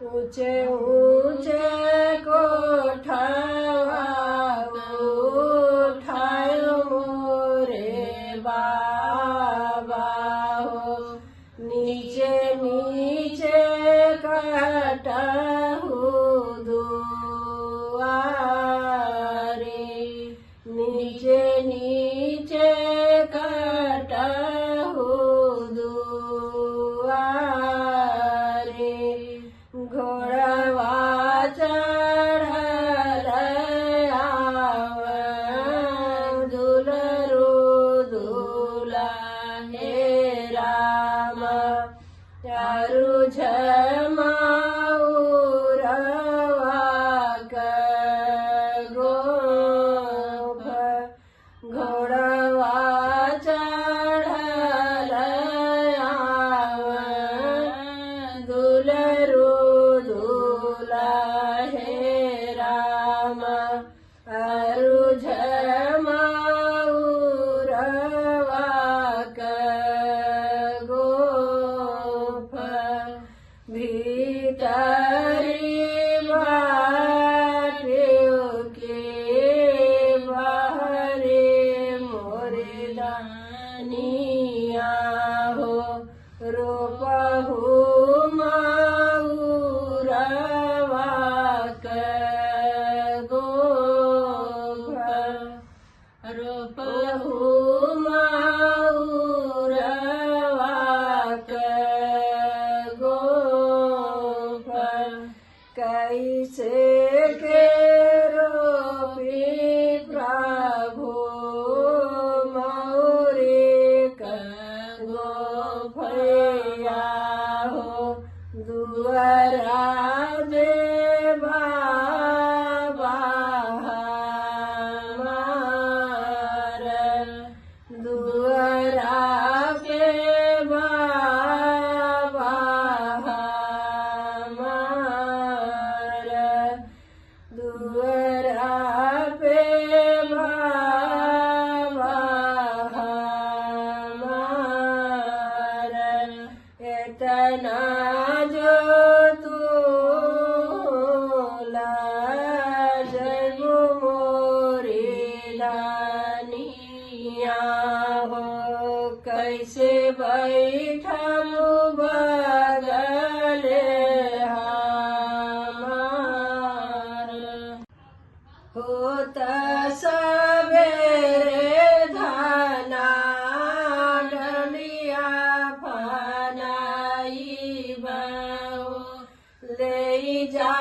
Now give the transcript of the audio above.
ऊंचे ऊंचे कोठावा उठायो मोरे बाबा हो, नीचे नीचे कटहु दुआरे, नीचे नीचे कटहु दुआरे। घोड़वा चढ़ल आवन दुलरु दुल्हे राम, चारु झमाउरवा गोफ, घोड़वा चढ़ल आवन दुलरु दुल्हे राम, अरु झमाउरवा गोफ। भीतरी बाटियो के बहरे मोरे दानिया हो, रोपहु माउरवा गोफ, रोपहु माउरवा गोफ। कैसे के रोपी प्रभु मौरे गोफया हो, दुअरा जे बाबा हमार, दुअरा के बाबा हमार, दुअरा पे बाबा हमार। इतना जो तूला जगु मोरे दानिया हो, कैसे बैठमु बगले हमार। होत सबेरे धना डलिया फनाई ले जा